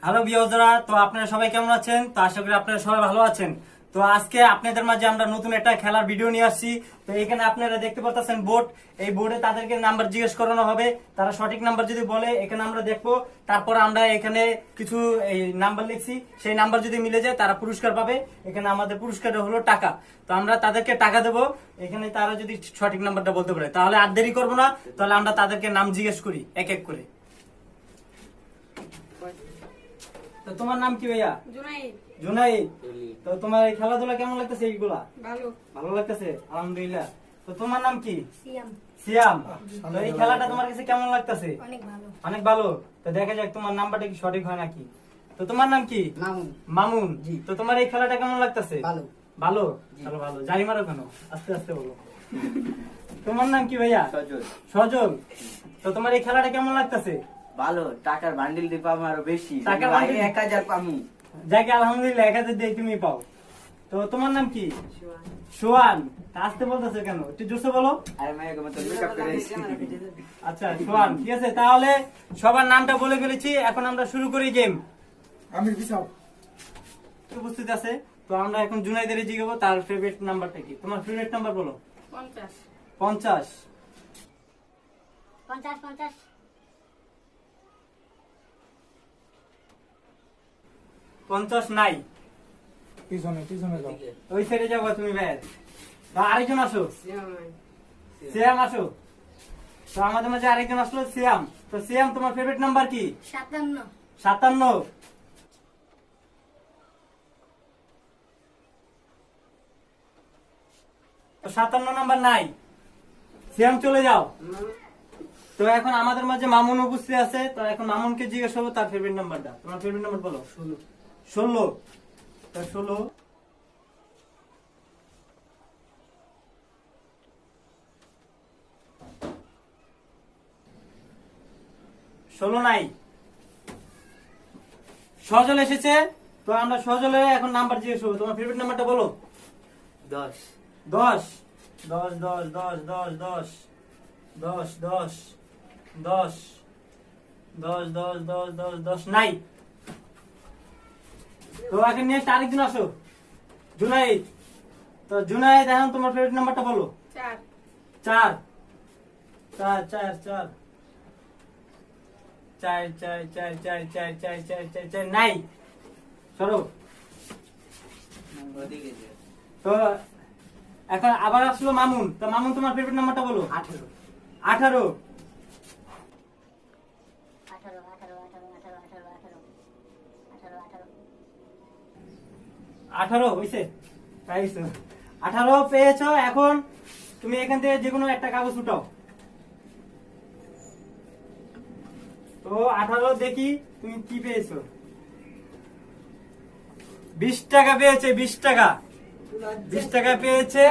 Hello ভিউয়াররা, তো আপনারা সবাই কেমন আছেন? তো আশা করি আপনারা সবাই ভালো আছেন। তো আজকে আপনাদের মাঝে আমরা নতুন একটা খেলার ভিডিও নিয়ে আসছি। তো এখানে আপনারা দেখতে পাচ্ছেন বোর্ড, এই বোর্ডে তাদেরকে নাম্বার জিজ্ঞেস করানো হবে। তারা সঠিক নাম্বার যদি বলে এখানে আমরা দেখবো, তারপর আমরা এখানে কিছু এই নাম্বার লিখছি, সেই নাম্বার যদি মিলে যায় তারা পুরস্কার পাবে। এখানে আমাদের পুরস্কার হলো টাকা। তো আমরা তাদেরকে টাকা দেবো, এখানে তারা যদি সঠিক নাম্বারটা বলতে পারে। তাহলে আর দেরি করবো না, তাহলে আমরা তাদেরকে নাম জিজ্ঞেস করি এক এক করে। তো তোমার নাম কি ভাইয়া? জুনাইদ। জুনাইদ। তো তোমার এই খেলাধুলা কেমন লাগতেছে? এইগুলা ভালো। ভালো লাগতেছে, আলহামদুলিল্লাহ। তো তোমার নাম কি? সিয়াম। সিয়াম। তো এই খেলাটা তোমার কাছে কেমন লাগতেছে? অনেক ভালো। অনেক ভালো। তো দেখা যাক তোমার নাম্বারটা কি সঠিক হয় নাকি। তো তোমার নাম কি? মামুন। মামুন। জি। তো তোমার এই খেলাটা কেমন লাগতেছে? ভালো। ভালো। চলো ভালো। জারি মারো কেন? আস্তে আস্তে বলো। তোমার নাম কি ভাইয়া? সজল। সজল। তো তোমার এই খেলাটা কেমন লাগতেছে? ভালো, টাকার বান্ডিল দিয়ে পাবো আরো বেশি। টাকার ভাই, বান্ডিল? 1000 পামু। যাকে আলহামদুলিল্লাহ 1000 দিয়ে তুমি পাও। তো তোমার নাম কি? সোয়ান। আসতে বলতেছে কেন? একটু জোরে বলো। আরে মায়ের মতো মেকআপ করে এসেছি। আচ্ছা সোয়ান, ঠিক আছে। তাহলে সবার নামটা বলে ফেলেছি, এখন আমরা শুরু করি গেম। আমি বিশাল উপস্থিত আছে। তো আমরা এখন জুনাইদের জিগাবো তার ফেভারিট নাম্বারটা কি। তোমার ফেভারিট নাম্বার বলো। 50। 50। 50 50 50 নাই। পিছনে পিছনে যাও। ওই সাইডে যাবো তুমি ভাই। তো আরেকজন আসো। সিয়াম আসো। তো আমাদের মাঝে আরেকজন আসলো, সিয়াম। তো সিয়াম, তোমার ফেভারিট নাম্বার কি? 57 57। তো 57 নাম্বার নাই। সিয়াম চলে যাও। তো এখন আমাদের মাঝে মামুন উপস্থিত আছে। তো এখন মামুনকে জিজ্ঞেস করবো তার ফেভারিট নাম্বারটা। তোমার ফেভারিট নাম্বার বলো। 16। তো 16। নাই। সজল এসেছে। তো আমরা সজলের এখন নাম্বার জিজ্ঞেস করবো। তোমার ফেভারিট নাম্বারটা বলো। 10 10। 10 10 10 10 10 10 10 10 10 10 10 10 10 নাই। তো এখন নিয়ে আরেকজন আসো, জুনাইদ। তো জুনাইদ, এখন তোমার ফেভারিট নাম্বারটা বলো। 4 4 4 4 4 4 4 4 4 4 4 4 4 4 নাই। সরো। তো এখন আবার আসলো মামুন। তো মামুন, তোমার ফেভারিট নাম্বারটা বলো। 18 18। 18 হইছে? পাইছো। 18 পেয়েছো। এখন তুমি এখান থেকে যে কোনো একটা কাগজ উঠাও। তো 18 দেখি তুমি কি পেয়েছো। 20 টাকা পেয়েছে। 20 টাকা। 20 টাকা পেয়েছে।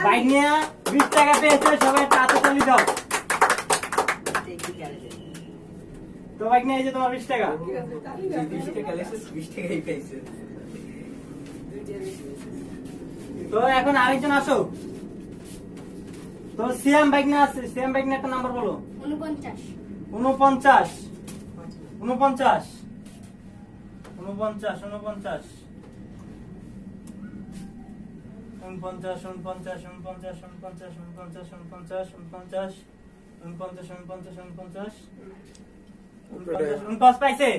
বাইক নিয়ে 20 টাকা পেয়েছে। সবাই তাড়াতাড়ি দাও। তো বাইক নিয়ে এই যে তোমার 20 টাকা। 20 টাকা লেসে 20 টাকাই পাইছে। তো এখন আরেকজন আসো। তো সিয়াম বাইক নিয়ে আসছে। সিয়াম বাইক নিয়ে একটা নাম্বার বলো। 49 49। 49 49 49 পাইছে।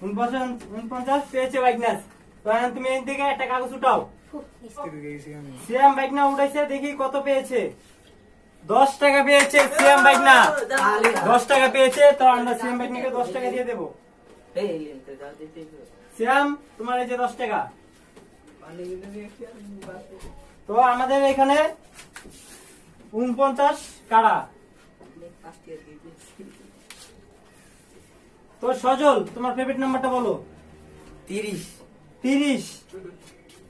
49 পেয়েছে বাইকনাস। তো এখন তুমি এই দিকে একটা কাগজ উঠাও। সিয়াম বাইকনা উঠাইছে, দেখি কত পেয়েছে। 10 টাকা পেয়েছে সিয়াম বাইকনা। 10 টাকা পেয়েছে। তো আমরা সিয়াম বাইকনাকে 10 টাকা দিয়ে দেবো। এই তো দাও দিতে। সিয়াম, তোমার এই যে 10 টাকা। তো আমাদের এখানে 49 কাড়া। তো সজল, তোমার ফেভারিট নাম্বারটা বলো। 30 30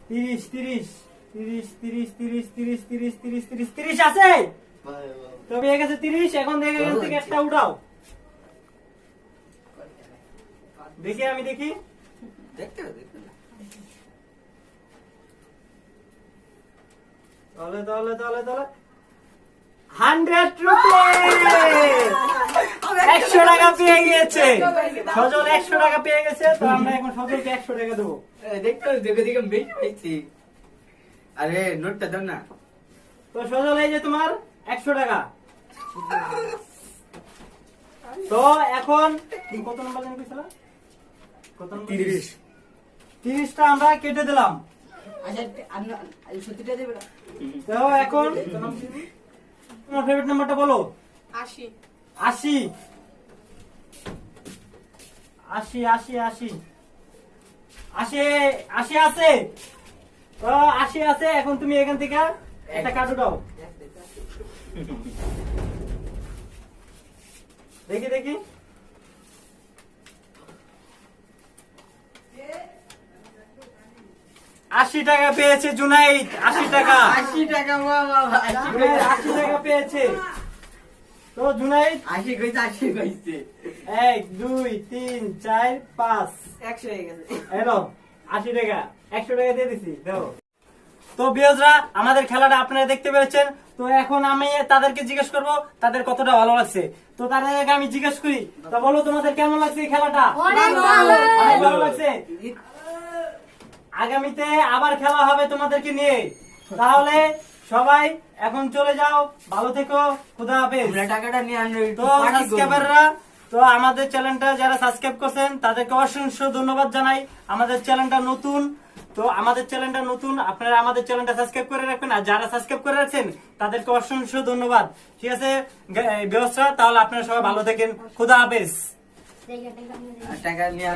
30 30 30 30 30 30 30 30 30 30 আছে। তো পেয়ে গেছে 30। এখন দেখে এখান থেকে একটা উঠাও। দেখি, আমি দেখি। দেখতে দেখতে তাহলে 100 রুপি। 100 টাকা পেয়ে গিয়েছে। সজল 100 টাকা পেয়ে গেছে। তো আমরা এখন সজলকে 100 টাকা দেবো। দেখতে হবে, দেখে দেখে আমি বেশি পাইছি। আরে নোটটা দাও না। তো সজল এই যে তোমার 100 টাকা। তো এখন তুমি কত নম্বর জানি কইছিলা? কত নম্বর? 30 30টা আমরা কেটে দিলাম। আচ্ছা, সত্যিটা দেবে না? তো এখন তোমার ফেভারিট নাম্বারটা বলো। 80 80 80 80 80 80 80 আছে। তো 80 আছে। এখন তুমি এখান থেকে একটা কার্ড দাও। দেখি দেখি। 80 টাকা পেয়েছে জুনাইদ। 80 টাকা। 80 টাকা, বাবা, 80 জুনাইদ 80 টাকা পেয়েছে। তো জুনাইদ 80 কইছে, 80 কইছে। 1 2 3 4 5 100 হয়ে গেছে। এলো 80 টাকা। 100 টাকা দিয়ে দিছি। দাও। তো বিয়জরা, আমাদের খেলাটা আপনারা দেখতে পেয়েছেন। তো এখন আমি তাদেরকে জিজ্ঞেস করব তাদের কতটা ভালো লাগছে। তো তাদেরকে আমি জিজ্ঞেস করি, তো বলো তোমাদের কেমন লাগছে এই খেলাটা? অনেক ভালো। অনেক ভালো লাগছে। আগামীতে আবার খেলা হবে তোমাদেরকে নিয়ে। তাহলে সবাই এখন চলে যাও। ভালো থেকো। খুদা হাফেজ। আমরা টাকাটা নিয়ে আমরা একটু তো party করবো। সাবস্ক্রাইবাররা, তো আমাদের চ্যানেলটা যারা সাবস্ক্রাইব করছেন তাদেরকে অসংখ্য ধন্যবাদ জানাই। আমাদের চ্যানেলটা নতুন। তো আমাদের চ্যানেলটা নতুন, আপনারা আমাদের চ্যানেলটা সাবস্ক্রাইব করে রাখবেন। আর যারা সাবস্ক্রাইব করে রাখছেন তাদেরকে অসংখ্য ধন্যবাদ। ঠিক আছে ব্যবস্থা, তাহলে আপনারা সবাই ভালো থাকেন। খুদা হাফেজ। দেখে দেখে টাকা নিয়ে